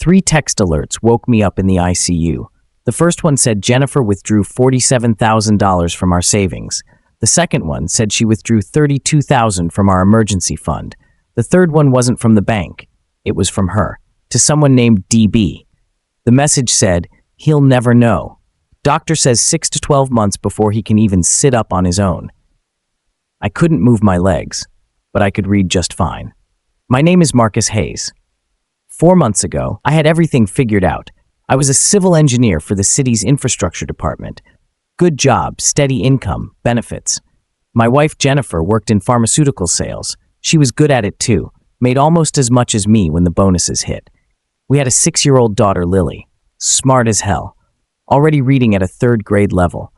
3 text alerts woke me up in the ICU. The first one said Jennifer withdrew $47,000 from our savings. The second one said she withdrew $32,000 from our emergency fund. The third one wasn't from the bank. It was from her, to someone named DB. The message said, "He'll never know. Doctor says 6 to 12 months before he can even sit up on his own." I couldn't move my legs, but I could read just fine. My name is Marcus Hayes. 4 months ago, I had everything figured out. I was a civil engineer for the city's infrastructure department. Good job, steady income, benefits. My wife Jennifer worked in pharmaceutical sales. She was good at it too, made almost as much as me when the bonuses hit. We had a 6-year-old daughter, Lily, smart as hell, already reading at a 3rd grade level.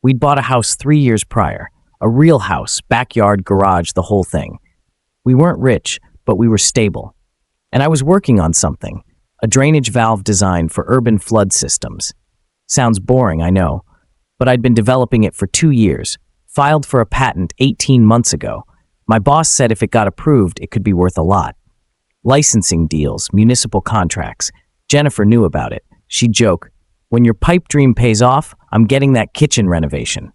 We'd bought a house 3 years prior, a real house, backyard, garage, the whole thing. We weren't rich, but we were stable. And I was working on something, a drainage valve design for urban flood systems. Sounds boring, I know, but I'd been developing it for 2 years, filed for a patent 18 months ago. My boss said if it got approved, it could be worth a lot. Licensing deals, municipal contracts. Jennifer knew about it. She'd joke, "When your pipe dream pays off, I'm getting that kitchen renovation."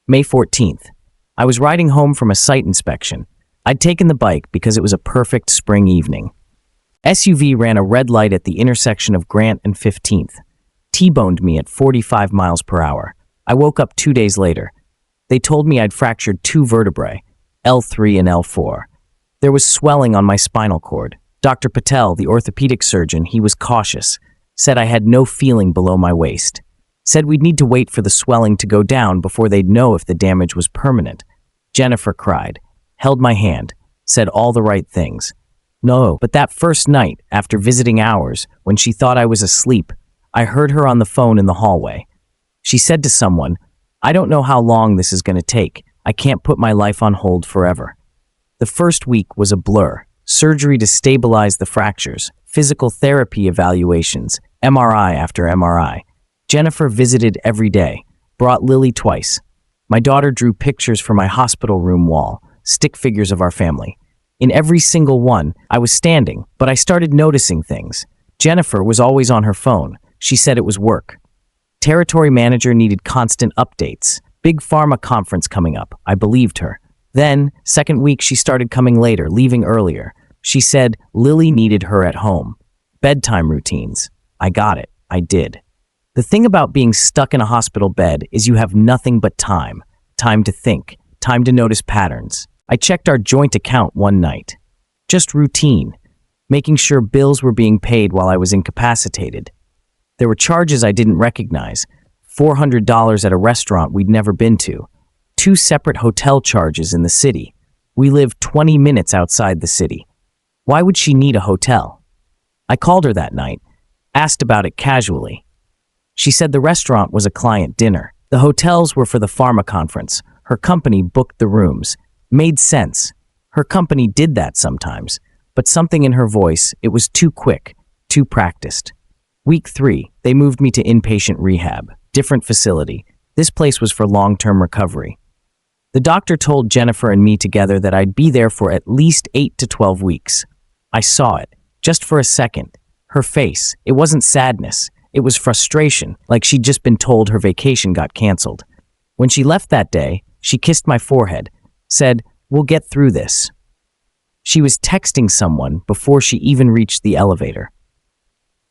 May 14th. I was riding home from a site inspection. I'd taken the bike because it was a perfect spring evening. SUV ran a red light at the intersection of Grant and 15th. T-boned me at 45 miles per hour. I woke up 2 days later. They told me I'd fractured 2 vertebrae, L3 and L4. There was swelling on my spinal cord. Dr. Patel, the orthopedic surgeon, he was cautious, said I had no feeling below my waist. Said we'd need to wait for the swelling to go down before they'd know if the damage was permanent. Jennifer cried, held my hand, said all the right things. No, but that first night, after visiting hours, when she thought I was asleep, I heard her on the phone in the hallway. She said to someone, "I don't know how long this is going to take. I can't put my life on hold forever." The first week was a blur. Surgery to stabilize the fractures, physical therapy evaluations, MRI after MRI. Jennifer visited every day, brought Lily twice. My daughter drew pictures for my hospital room wall, stick figures of our family. In every single one, I was standing, but I started noticing things. Jennifer was always on her phone. She said it was work. Territory manager needed constant updates. Big pharma conference coming up. I believed her. Then, second week, she started coming later, leaving earlier. She said Lily needed her at home. Bedtime routines. I got it. I did. The thing about being stuck in a hospital bed is you have nothing but time. Time to think. Time to notice patterns. I checked our joint account one night. Just routine. Making sure bills were being paid while I was incapacitated. There were charges I didn't recognize. $400 at a restaurant we'd never been to. 2 separate hotel charges in the city. We live 20 minutes outside the city. Why would she need a hotel? I called her that night, asked about it casually. She said the restaurant was a client dinner. The hotels were for the pharma conference. Her company booked the rooms. Made sense. Her company did that sometimes. But something in her voice, it was too quick, too practiced. Week 3, they moved me to inpatient rehab. Different facility. This place was for long-term recovery. The doctor told Jennifer and me together that I'd be there for at least 8 to 12 weeks. I saw it, just for a second. Her face, it wasn't sadness. It was frustration, like she'd just been told her vacation got canceled. When she left that day, she kissed my forehead, said, "We'll get through this." She was texting someone before she even reached the elevator.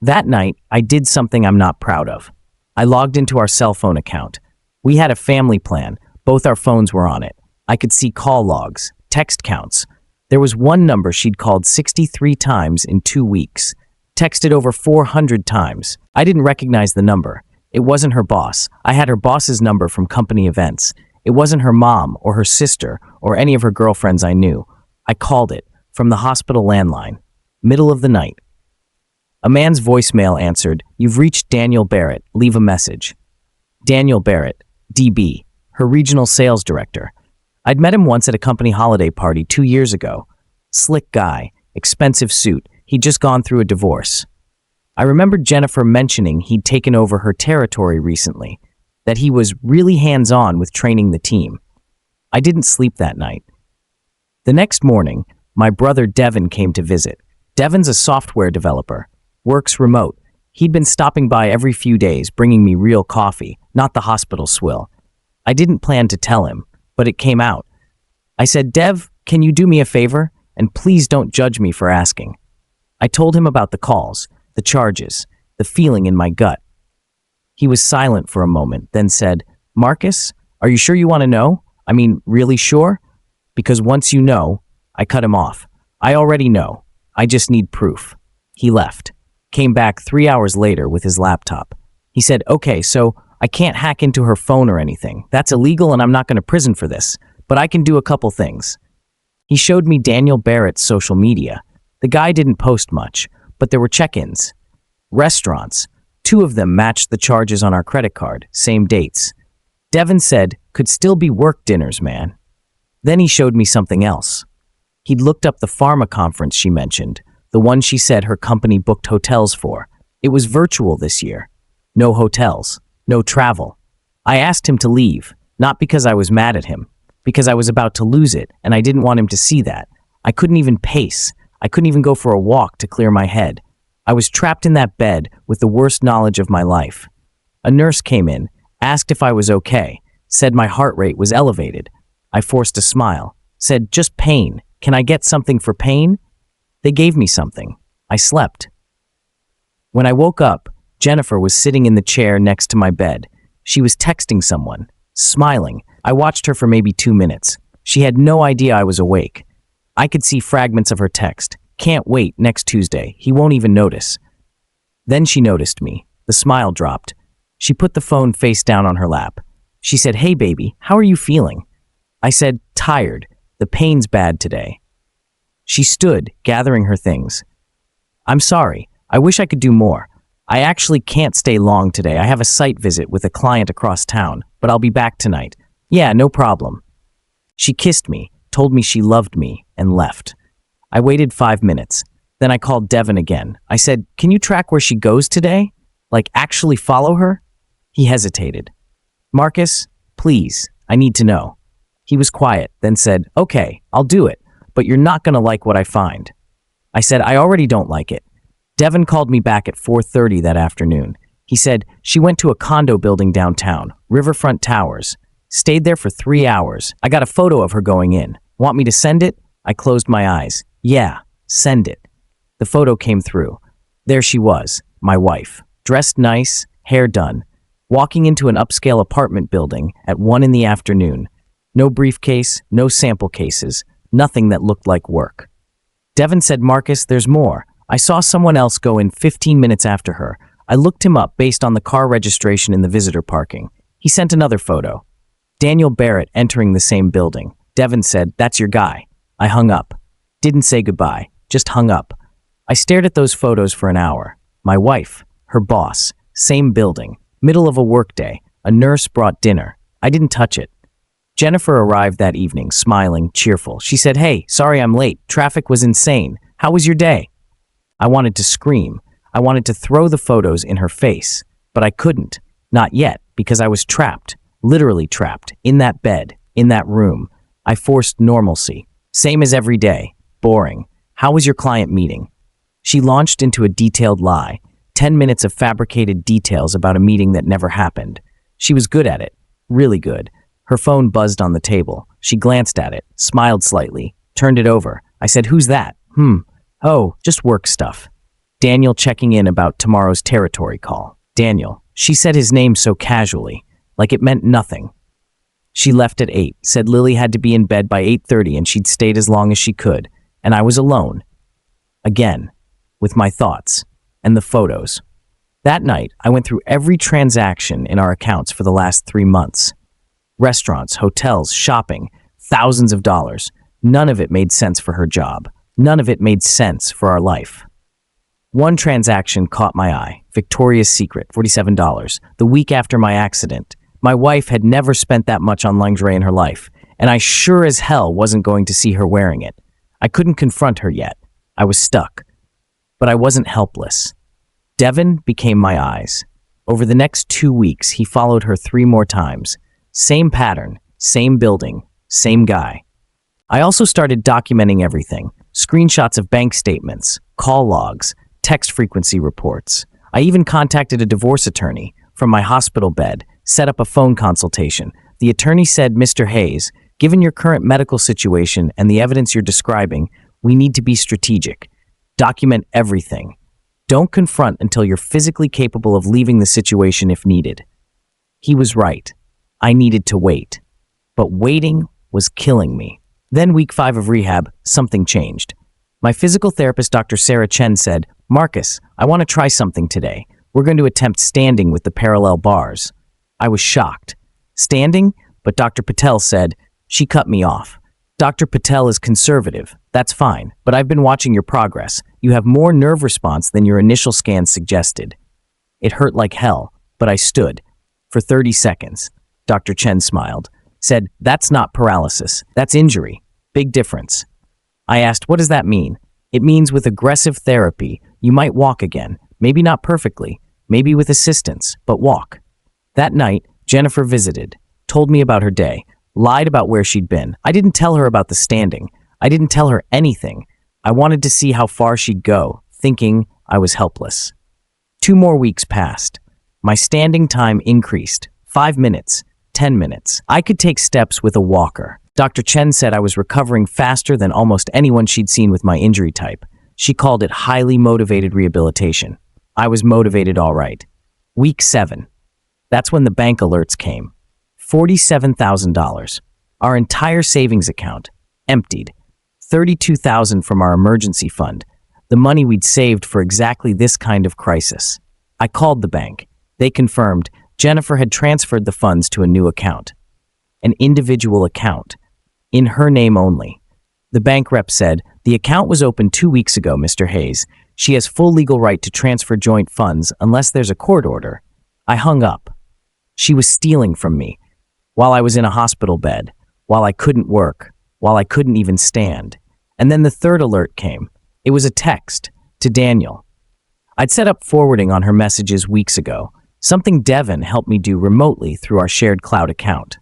That night, I did something I'm not proud of. I logged into our cell phone account. We had a family plan. Both our phones were on it. I could see call logs, text counts. There was one number she'd called 63 times in 2 weeks. Texted over 400 times. I didn't recognize the number. It wasn't her boss. I had her boss's number from company events. It wasn't her mom or her sister or any of her girlfriends I knew. I called it from the hospital landline. Middle of the night. A man's voicemail answered, "You've reached Daniel Barrett. Leave a message." Daniel Barrett, DB, her regional sales director. I'd met him once at a company holiday party 2 years ago. Slick guy, expensive suit. He'd just gone through a divorce. I remembered Jennifer mentioning he'd taken over her territory recently, that he was really hands-on with training the team. I didn't sleep that night. The next morning, my brother Devin came to visit. Devin's a software developer. Works remote. He'd been stopping by every few days, bringing me real coffee, not the hospital swill. I didn't plan to tell him, but it came out. I said, Dev, can you do me a favor? And please don't judge me for asking. I told him about the calls, the charges, the feeling in my gut. He was silent for a moment, then said, Marcus, are you sure you want to know? I mean, really sure? Because once you know, I cut him off. I already know. I just need proof. He left. Came back 3 hours later with his laptop. He said, okay, so I can't hack into her phone or anything. That's illegal and I'm not going to prison for this. But I can do a couple things. He showed me Daniel Barrett's social media. The guy didn't post much, but there were check-ins. Restaurants. 2 of them matched the charges on our credit card, same dates. Devin said, could still be work dinners, man. Then he showed me something else. He'd looked up the pharma conference she mentioned, the one she said her company booked hotels for. It was virtual this year. No hotels, no travel. I asked him to leave, not because I was mad at him, because I was about to lose it and I didn't want him to see that. I couldn't even pace. I couldn't even go for a walk to clear my head. I was trapped in that bed with the worst knowledge of my life. A nurse came in, asked if I was okay, said my heart rate was elevated. I forced a smile, said, just pain. Can I get something for pain? They gave me something. I slept. When I woke up, Jennifer was sitting in the chair next to my bed. She was texting someone, smiling. I watched her for maybe 2 minutes. She had no idea I was awake. I could see fragments of her text. Can't wait, next Tuesday. He won't even notice. Then she noticed me. The smile dropped. She put the phone face down on her lap. She said, hey baby, how are you feeling? I said, tired. The pain's bad today. She stood, gathering her things. I'm sorry. I wish I could do more. I actually can't stay long today. I have a site visit with a client across town, but I'll be back tonight. Yeah, no problem. She kissed me, told me she loved me, and left. I waited 5 minutes. Then I called Devin again. I said, can you track where she goes today? Like, actually follow her? He hesitated. Marcus, please, I need to know. He was quiet, then said, okay, I'll do it, but you're not going to like what I find. I said, I already don't like it. Devin called me back at 4:30 that afternoon. He said, she went to a condo building downtown, Riverfront Towers. Stayed there for 3 hours. I got a photo of her going in. Want me to send it? I closed my eyes. Yeah, send it. The photo came through. There she was, my wife, dressed nice, hair done, walking into an upscale apartment building at 1 in the afternoon. No briefcase, no sample cases, nothing that looked like work. Devin said, Marcus, there's more. I saw someone else go in 15 minutes after her. I looked him up based on the car registration in the visitor parking. He sent another photo. Daniel Barrett entering the same building. Devin said, that's your guy. I hung up. Didn't say goodbye, just hung up. I stared at those photos for an hour. My wife, her boss, same building, middle of a workday. A nurse brought dinner. I didn't touch it. Jennifer arrived that evening, smiling, cheerful. She said, hey, sorry I'm late. Traffic was insane. How was your day? I wanted to scream. I wanted to throw the photos in her face, but I couldn't. Not yet, because I was trapped, literally trapped, in that bed, in that room. I forced normalcy. Same as every day. Boring. How was your client meeting? She launched into a detailed lie. 10 minutes of fabricated details about a meeting that never happened. She was good at it. Really good. Her phone buzzed on the table. She glanced at it, smiled slightly, turned it over. I said, who's that? Oh, just work stuff. Daniel checking in about tomorrow's territory call. Daniel. She said his name so casually, like it meant nothing. She left at 8, said Lily had to be in bed by 8:30 and she'd stayed as long as she could, and I was alone. Again, with my thoughts, and the photos. That night, I went through every transaction in our accounts for the last 3 months. Restaurants, hotels, shopping, thousands of dollars. None of it made sense for her job. None of it made sense for our life. One transaction caught my eye. Victoria's Secret, $47. The week after my accident. My wife had never spent that much on lingerie in her life, and I sure as hell wasn't going to see her wearing it. I couldn't confront her yet. I was stuck. But I wasn't helpless. Devin became my eyes. Over the next 2 weeks, he followed her 3 more times. Same pattern, same building, same guy. I also started documenting everything. Screenshots of bank statements, call logs, text frequency reports. I even contacted a divorce attorney from my hospital bed, set up a phone consultation. The attorney said, Mr. Hayes, given your current medical situation and the evidence you're describing, we need to be strategic. Document everything. Don't confront until you're physically capable of leaving the situation if needed. He was right. I needed to wait. But waiting was killing me. Then week 5 of rehab, something changed. My physical therapist, Dr. Sarah Chen, said, Marcus, I want to try something today. We're going to attempt standing with the parallel bars. I was shocked. Standing? But Dr. Patel said, she cut me off. Dr. Patel is conservative. That's fine, but I've been watching your progress. You have more nerve response than your initial scans suggested. It hurt like hell, but I stood. For 30 seconds. Dr. Chen smiled, said, that's not paralysis. That's injury. Big difference. I asked, what does that mean? It means with aggressive therapy, you might walk again. Maybe not perfectly, maybe with assistance, but walk. That night, Jennifer visited, told me about her day, lied about where she'd been. I didn't tell her about the standing. I didn't tell her anything. I wanted to see how far she'd go, thinking I was helpless. 2 more weeks passed. My standing time increased. 5 minutes, 10 minutes. I could take steps with a walker. Dr. Chen said I was recovering faster than almost anyone she'd seen with my injury type. She called it highly motivated rehabilitation. I was motivated all right. Week 7. That's when the bank alerts came. $47,000. Our entire savings account. Emptied. $32,000 from our emergency fund. The money we'd saved for exactly this kind of crisis. I called the bank. They confirmed Jennifer had transferred the funds to a new account. An individual account. In her name only. The bank rep said, the account was opened 2 weeks ago, Mr. Hayes. She has full legal right to transfer joint funds unless there's a court order. I hung up. She was stealing from me. While I was in a hospital bed. While I couldn't work. While I couldn't even stand. And then the third alert came. It was a text to Daniel. I'd set up forwarding on her messages weeks ago. Something Devin helped me do remotely through our shared cloud account.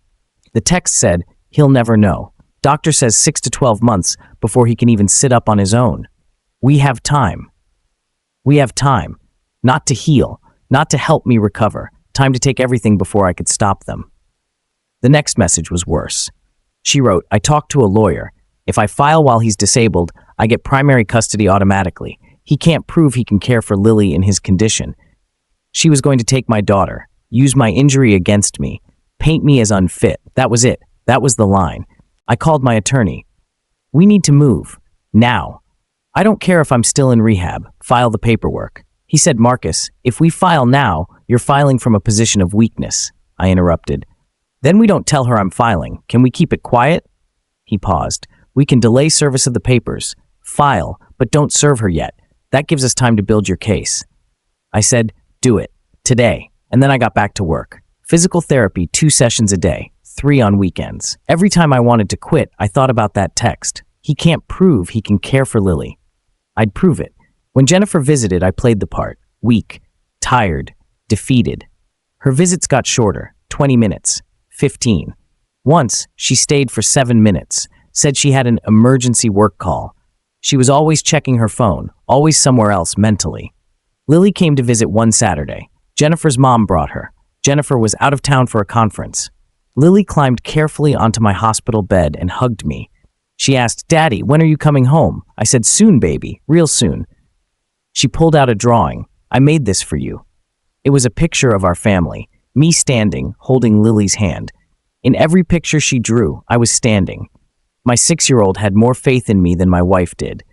The text said, he'll never know. Doctor says 6 to 12 months before he can even sit up on his own. We have time. We have time. Not to heal, not to help me recover. Time to take everything before I could stop them. The next message was worse. She wrote, I talked to a lawyer. If I file while he's disabled, I get primary custody automatically. He can't prove he can care for Lily in his condition. She was going to take my daughter, use my injury against me, paint me as unfit. That was it. That was the line. I called my attorney. We need to move. Now. I don't care if I'm still in rehab. File the paperwork. He said, Marcus, if we file now, you're filing from a position of weakness. I interrupted. Then we don't tell her I'm filing. Can we keep it quiet? He paused. We can delay service of the papers. File, but don't serve her yet. That gives us time to build your case. I said, do it. Today. And then I got back to work. Physical therapy 2 sessions a day. 3 on weekends. Every time I wanted to quit, I thought about that text. He can't prove he can care for Lily. I'd prove it. When Jennifer visited, I played the part. Weak, tired, defeated. Her visits got shorter. 20 minutes. 15. Once, she stayed for 7 minutes. Said she had an emergency work call. She was always checking her phone, always somewhere else mentally. Lily came to visit one Saturday. Jennifer's mom brought her. Jennifer was out of town for a conference. Lily climbed carefully onto my hospital bed and hugged me. She asked, Daddy, when are you coming home? I said, soon, baby, real soon. She pulled out a drawing. I made this for you. It was a picture of our family, me standing, holding Lily's hand. In every picture she drew, I was standing. My 6-year-old had more faith in me than my wife did.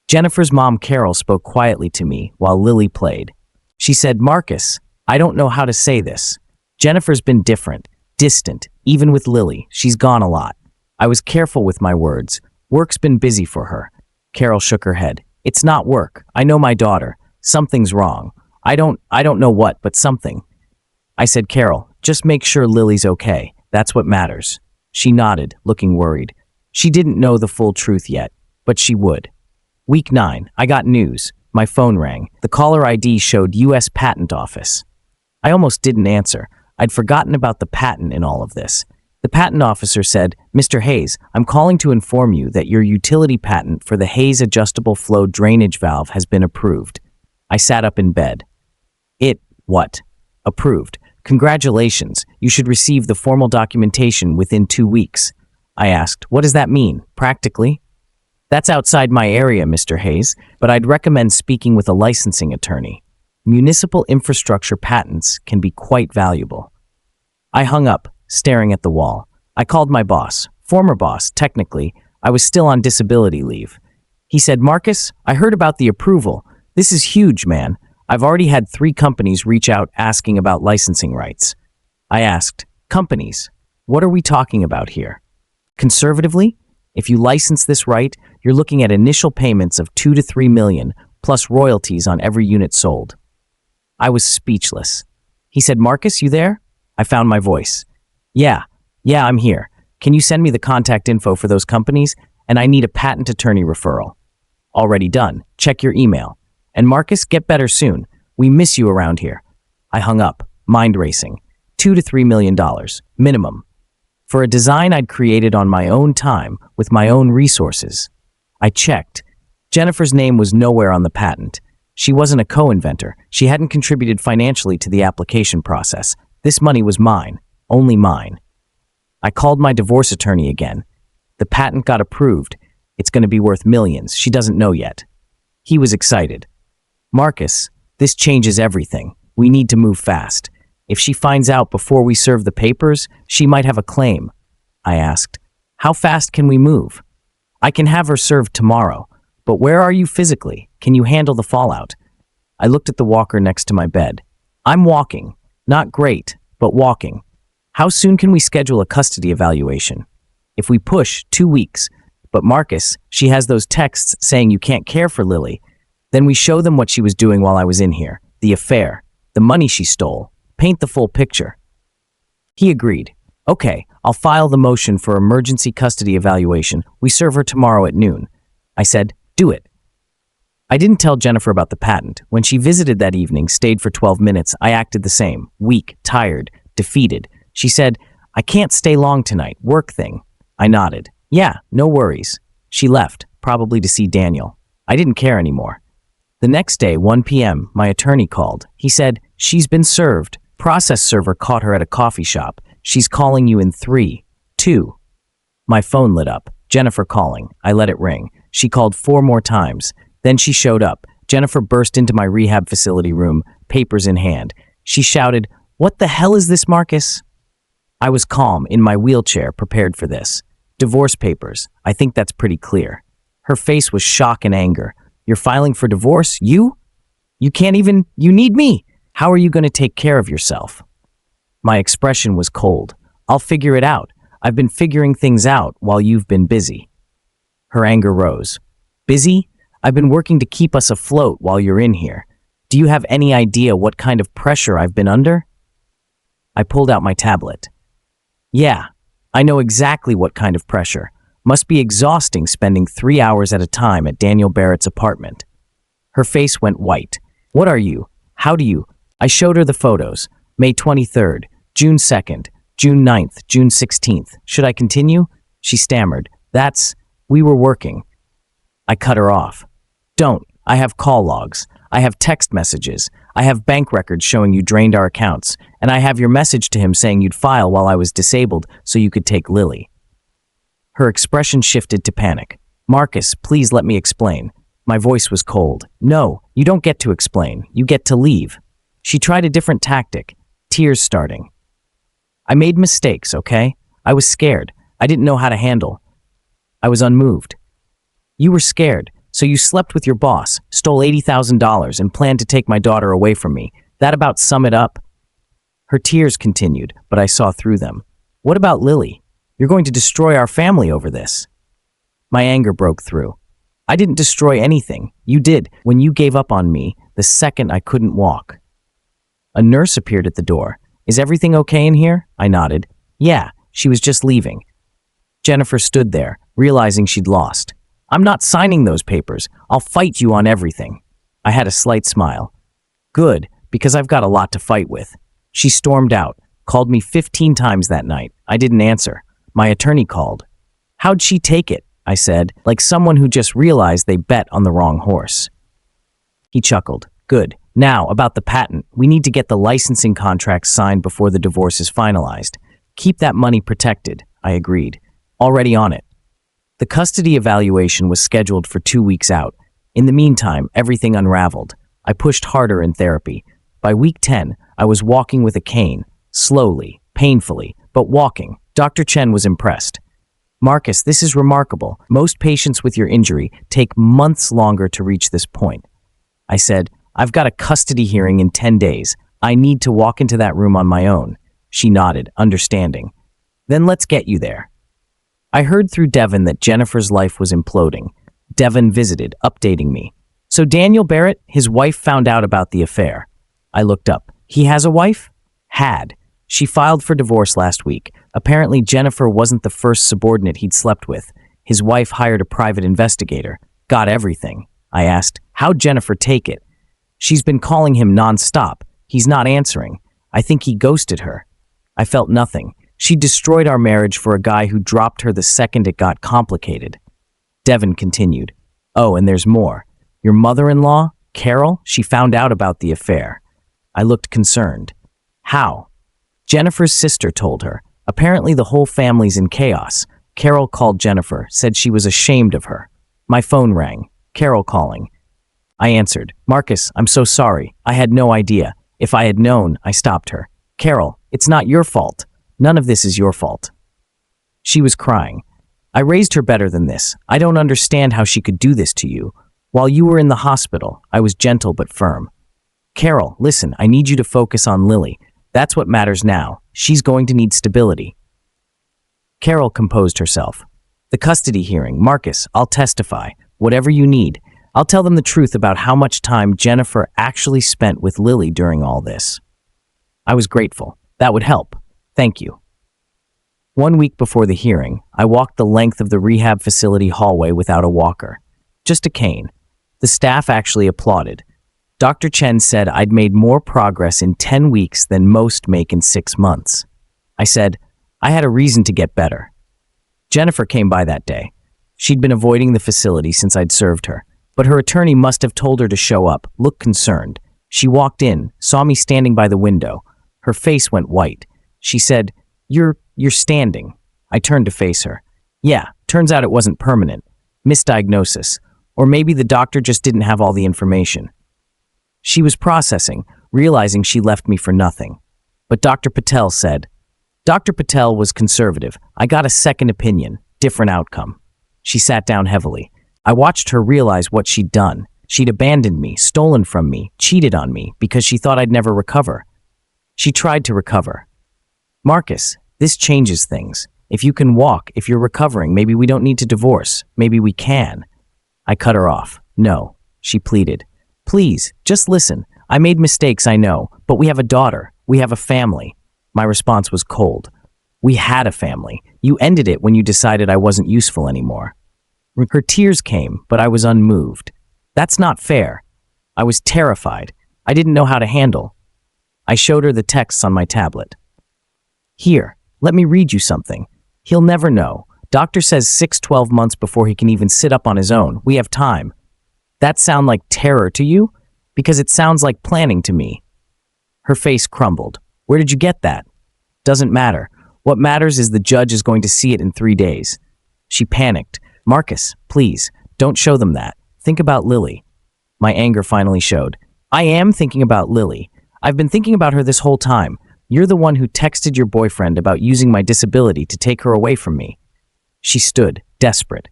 Jennifer's mom, Carol, spoke quietly to me while Lily played. She said, Marcus, I don't know how to say this. Jennifer's been different, distant, even with Lily. She's gone a lot. I was careful with my words. Work's been busy for her. Carol shook her head. It's not work. I know my daughter. Something's wrong. I don't know what, but something. I said, Carol, just make sure Lily's okay. That's what matters. She nodded, looking worried. She didn't know the full truth yet, but she would. Week 9, I got news. My phone rang. The caller ID showed U.S. Patent Office. I almost didn't answer. I'd forgotten about the patent in all of this. The patent officer said, Mr. Hayes, I'm calling to inform you that your utility patent for the Hayes adjustable flow drainage valve has been approved. I sat up in bed. What? Approved. Congratulations. You should receive the formal documentation within 2 weeks. I asked, what does that mean, practically? That's outside my area, Mr. Hayes, but I'd recommend speaking with a licensing attorney. Municipal infrastructure patents can be quite valuable. I hung up, staring at the wall. I called my boss. Former boss, technically. I was still on disability leave. He said, Marcus, I heard about the approval. This is huge, man. I've already had 3 companies reach out asking about licensing rights. I asked, companies? What are we talking about here? Conservatively, if you license this right, you're looking at initial payments of 2 to 3 million, plus royalties on every unit sold. I was speechless. He said, Marcus, you there? I found my voice. Yeah, I'm here. Can you send me the contact info for those companies? And I need a patent attorney referral. Already done. Check your email. And Marcus, get better soon. We miss you around here. I hung up, mind racing. $2 to $3 million, minimum. For a design I'd created on my own time, with my own resources. I checked. Jennifer's name was nowhere on the patent. She wasn't a co-inventor. She hadn't contributed financially to the application process. This money was mine, only mine. I called my divorce attorney again. The patent got approved. It's going to be worth millions. She doesn't know yet. He was excited. Marcus, this changes everything. We need to move fast. If she finds out before we serve the papers, she might have a claim. I asked, how fast can we move? I can have her served tomorrow, but where are you physically? Can you handle the fallout? I looked at the walker next to my bed. I'm walking. Not great, but walking. How soon can we schedule a custody evaluation? If we push, 2 weeks. But Marcus, she has those texts saying you can't care for Lily. Then we show them what she was doing while I was in here, the affair, the money she stole, paint the full picture. He agreed. Okay, I'll file the motion for emergency custody evaluation. We serve her tomorrow at noon. I said, do it. I didn't tell Jennifer about the patent. When she visited that evening, stayed for 12 minutes, I acted the same, weak, tired, defeated. She said, I can't stay long tonight, work thing. I nodded. Yeah, no worries. She left, probably to see Daniel. I didn't care anymore. The next day, 1 p.m., my attorney called. He said, she's been served. Process server caught her at a coffee shop. She's calling you in 3, 2. My phone lit up. Jennifer calling. I let it ring. She called 4 more times. Then she showed up. Jennifer burst into my rehab facility room, papers in hand. She shouted, what the hell is this, Marcus? I was calm, in my wheelchair, prepared for this. Divorce papers. I think that's pretty clear. Her face was shock and anger. You're filing for divorce? You? You need me. How are you going to take care of yourself? My expression was cold. I'll figure it out. I've been figuring things out while you've been busy. Her anger rose. Busy? I've been working to keep us afloat while you're in here. Do you have any idea what kind of pressure I've been under? I pulled out my tablet. Yeah, I know exactly what kind of pressure. Must be exhausting spending 3 hours at a time at Daniel Barrett's apartment. Her face went white. What are you? How do you? I showed her the photos. May 23rd, June 2nd, June 9th, June 16th. Should I continue? She stammered. We were working. I cut her off. Don't. I have call logs. I have text messages. I have bank records showing you drained our accounts. And I have your message to him saying you'd file while I was disabled so you could take Lily. Her expression shifted to panic. Marcus, please let me explain. My voice was cold. No, you don't get to explain. You get to leave. She tried a different tactic. Tears starting. I made mistakes, okay? I was scared. I didn't know how to handle. I was unmoved. You were scared, so you slept with your boss, stole $80,000, and planned to take my daughter away from me. That about sum it up? Her tears continued, but I saw through them. What about Lily? You're going to destroy our family over this. My anger broke through. I didn't destroy anything. You did, when you gave up on me the second I couldn't walk. A nurse appeared at the door. Is everything okay in here? I nodded. Yeah, she was just leaving. Jennifer stood there, realizing she'd lost. I'm not signing those papers. I'll fight you on everything. I had a slight smile. Good, because I've got a lot to fight with. She stormed out, called me 15 times that night. I didn't answer. My attorney called. How'd she take it? I said, like someone who just realized they bet on the wrong horse. He chuckled. Good. Now, about the patent, we need to get the licensing contract signed before the divorce is finalized. Keep that money protected, I agreed. Already on it. The custody evaluation was scheduled for 2 weeks out. In the meantime, everything unraveled. I pushed harder in therapy. By week 10, I was walking with a cane, slowly, painfully, but walking. Dr. Chen was impressed. Marcus, this is remarkable. Most patients with your injury take months longer to reach this point. I said, I've got a custody hearing in 10 days. I need to walk into that room on my own. She nodded, understanding. Then let's get you there. I heard through Devon that Jennifer's life was imploding. Devon visited, updating me. So Daniel Barrett, his wife, found out about the affair. I looked up. He has a wife? Had. She filed for divorce last week. Apparently Jennifer wasn't the first subordinate he'd slept with. His wife hired a private investigator. Got everything. I asked, how'd Jennifer take it? She's been calling him nonstop. He's not answering. I think he ghosted her. I felt nothing. She destroyed our marriage for a guy who dropped her the second it got complicated. Devon continued. Oh, and there's more. Your mother-in-law, Carol, she found out about the affair. I looked concerned. How? Jennifer's sister told her. Apparently the whole family's in chaos. Carol called Jennifer, said she was ashamed of her. My phone rang. Carol calling. I answered. Marcus, I'm so sorry. I had no idea. If I had known, I stopped her. Carol, it's not your fault. None of this is your fault. She was crying. I raised her better than this. I don't understand how she could do this to you. While you were in the hospital, I was gentle but firm. Carol, listen, I need you to focus on Lily. That's what matters now. She's going to need stability. Carol composed herself. The custody hearing. Marcus, I'll testify. Whatever you need. I'll tell them the truth about how much time Jennifer actually spent with Lily during all this. I was grateful. That would help. Thank you. 1 week before the hearing, I walked the length of the rehab facility hallway without a walker. Just a cane. The staff actually applauded. Dr. Chen said I'd made more progress in 10 weeks than most make in 6 months. I said, I had a reason to get better. Jennifer came by that day. She'd been avoiding the facility since I'd served her, but her attorney must have told her to show up, look concerned. She walked in, saw me standing by the window. Her face went white. She said, You're standing. I turned to face her. Yeah, turns out it wasn't permanent. Misdiagnosis. Or maybe the doctor just didn't have all the information. She was processing, realizing she left me for nothing. But Dr. Patel said, Dr. Patel was conservative. I got a second opinion, different outcome. She sat down heavily. I watched her realize what she'd done. She'd abandoned me, stolen from me, cheated on me because she thought I'd never recover. She tried to recover. Marcus, this changes things. If you can walk, if you're recovering, maybe we don't need to divorce. Maybe we can. I cut her off. No, she pleaded. Please, just listen. I made mistakes, I know, but we have a daughter. We have a family. My response was cold. We had a family. You ended it when you decided I wasn't useful anymore. Her tears came, but I was unmoved. That's not fair. I was terrified. I didn't know how to handle. I showed her the texts on my tablet. Here, let me read you something. He'll never know. Doctor says 12 months before he can even sit up on his own. We have time. That sound like terror to you? Because it sounds like planning to me. Her face crumbled. Where did you get that? Doesn't matter. What matters is the judge is going to see it in 3 days. She panicked. Marcus, please, don't show them that. Think about Lily. My anger finally showed. I am thinking about Lily. I've been thinking about her this whole time. You're the one who texted your boyfriend about using my disability to take her away from me. She stood, desperate.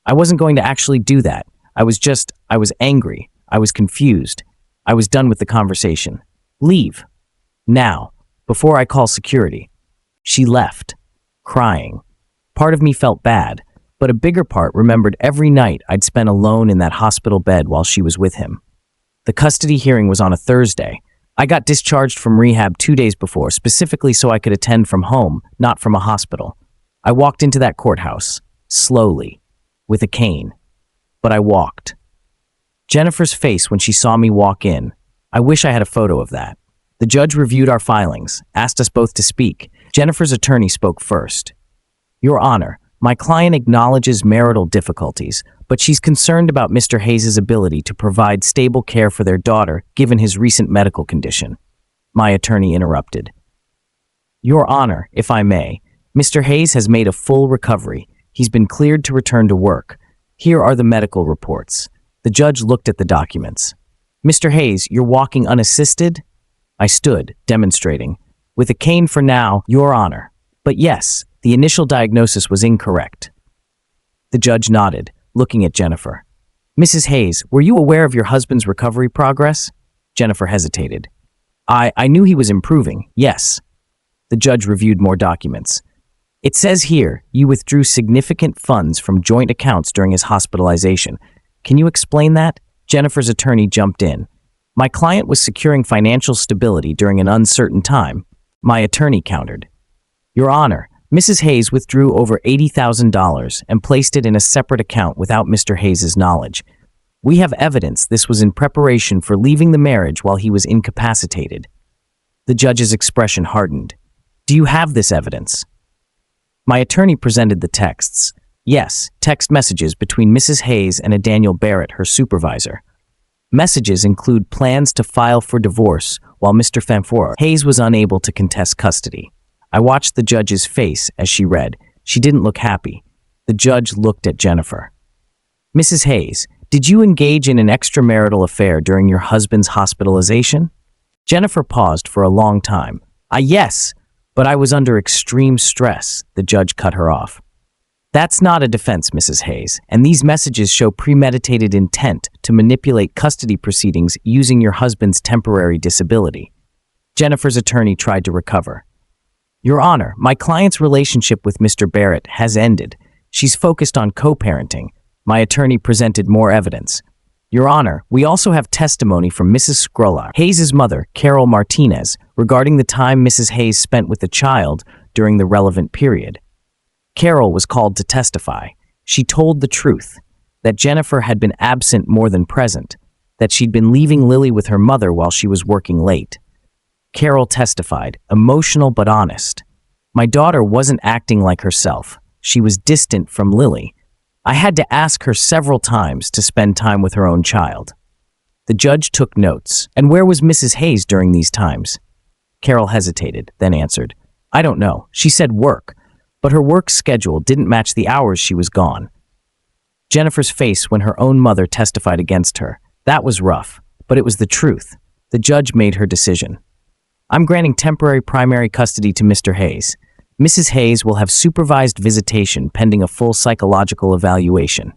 I wasn't going to actually do that. I was angry. I was confused. I was done with the conversation. Leave. Now, before I call security. She left, crying. Part of me felt bad, but a bigger part remembered every night I'd spent alone in that hospital bed while she was with him. The custody hearing was on a Thursday. I got discharged from rehab 2 days before, specifically so I could attend from home, not from a hospital. I walked into that courthouse, slowly, with a cane. But I walked. Jennifer's face when she saw me walk in, I wish I had a photo of that. The judge reviewed our filings, asked us both to speak. Jennifer's attorney spoke first. Your Honor, my client acknowledges marital difficulties, but she's concerned about Mr. Hayes' ability to provide stable care for their daughter given his recent medical condition. My attorney interrupted. Your Honor, if I may, Mr. Hayes has made a full recovery. He's been cleared to return to work. Here are the medical reports. The judge looked at the documents. Mr. Hayes, you're walking unassisted? I stood, demonstrating. With a cane for now, Your Honor. But yes, the initial diagnosis was incorrect. The judge nodded, looking at Jennifer. Mrs. Hayes, were you aware of your husband's recovery progress? Jennifer hesitated. I knew he was improving, yes. The judge reviewed more documents. It says here, you withdrew significant funds from joint accounts during his hospitalization. Can you explain that? Jennifer's attorney jumped in. My client was securing financial stability during an uncertain time. My attorney countered. Your Honor, Mrs. Hayes withdrew over $80,000 and placed it in a separate account without Mr. Hayes' knowledge. We have evidence this was in preparation for leaving the marriage while he was incapacitated. The judge's expression hardened. Do you have this evidence? My attorney presented the texts. Yes, text messages between Mrs. Hayes and a Daniel Barrett, her supervisor. Messages include plans to file for divorce while Mr. Fanfour Hayes was unable to contest custody. I watched the judge's face as she read. She didn't look happy. The judge looked at Jennifer. Mrs. Hayes, did you engage in an extramarital affair during your husband's hospitalization? Jennifer paused for a long time. Yes, but I was under extreme stress. The judge cut her off. That's not a defense, Mrs. Hayes, and these messages show premeditated intent to manipulate custody proceedings using your husband's temporary disability. Jennifer's attorney tried to recover. Your Honor, my client's relationship with Mr. Barrett has ended. She's focused on co-parenting. My attorney presented more evidence. Your Honor, we also have testimony from Mrs. Scrolla, Hayes' mother, Carol Martinez, regarding the time Mrs. Hayes spent with the child during the relevant period. Carol was called to testify. She told the truth, that Jennifer had been absent more than present, that she'd been leaving Lily with her mother while she was working late. Carol testified, emotional but honest. My daughter wasn't acting like herself. She was distant from Lily. I had to ask her several times to spend time with her own child. The judge took notes. And where was Mrs. Hayes during these times? Carol hesitated, then answered, I don't know. She said work, but her work schedule didn't match the hours she was gone. Jennifer's face when her own mother testified against her. That was rough, but it was the truth. The judge made her decision. I'm granting temporary primary custody to Mr. Hayes. Mrs. Hayes will have supervised visitation pending a full psychological evaluation.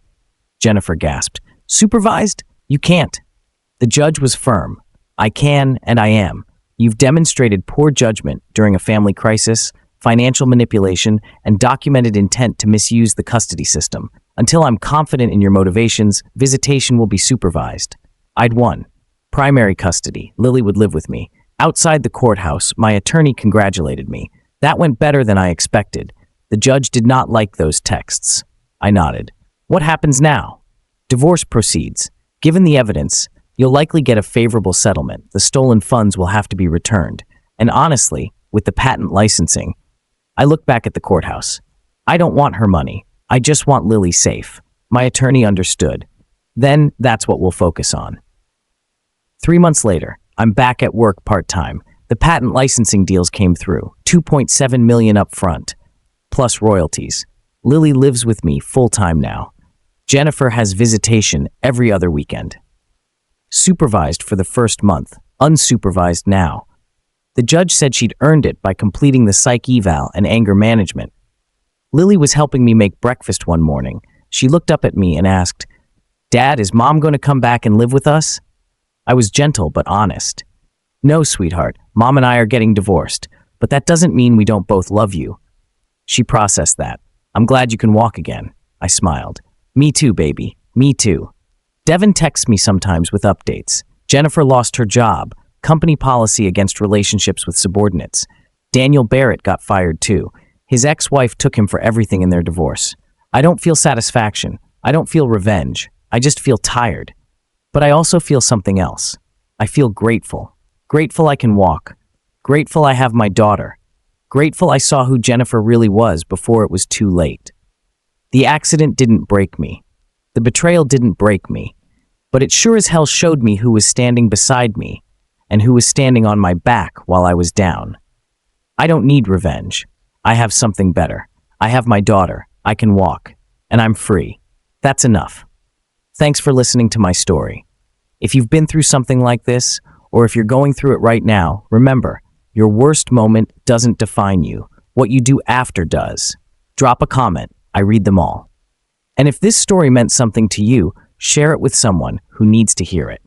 Jennifer gasped. Supervised? You can't. The judge was firm. I can and I am. You've demonstrated poor judgment during a family crisis, financial manipulation, and documented intent to misuse the custody system. Until I'm confident in your motivations, visitation will be supervised. I'd won. Primary custody. Lily would live with me. Outside the courthouse, my attorney congratulated me. That went better than I expected. The judge did not like those texts. I nodded. What happens now? Divorce proceeds. Given the evidence, you'll likely get a favorable settlement. The stolen funds will have to be returned. And honestly, with the patent licensing, I look back at the courthouse. I don't want her money. I just want Lily safe. My attorney understood. Then that's what we'll focus on. 3 months later, I'm back at work part-time. The patent licensing deals came through, $2.7 million up front, plus royalties. Lily lives with me full-time now. Jennifer has visitation every other weekend. Supervised for the first month, unsupervised now. The judge said she'd earned it by completing the psych eval and anger management. Lily was helping me make breakfast one morning. She looked up at me and asked, Dad, is Mom going to come back and live with us? I was gentle but honest. No, sweetheart, Mom and I are getting divorced, but that doesn't mean we don't both love you. She processed that. I'm glad you can walk again. I smiled. Me too, baby. Me too. Devin texts me sometimes with updates. Jennifer lost her job. Company policy against relationships with subordinates. Daniel Barrett got fired too. His ex-wife took him for everything in their divorce. I don't feel satisfaction. I don't feel revenge. I just feel tired. But I also feel something else. I feel grateful. Grateful I can walk. Grateful I have my daughter. Grateful I saw who Jennifer really was before it was too late. The accident didn't break me. The betrayal didn't break me, but it sure as hell showed me who was standing beside me and who was standing on my back while I was down. I don't need revenge. I have something better. I have my daughter. I can walk. And I'm free. That's enough. Thanks for listening to my story. If you've been through something like this, or if you're going through it right now, remember, your worst moment doesn't define you. What you do after does. Drop a comment. I read them all. And if this story meant something to you, share it with someone who needs to hear it.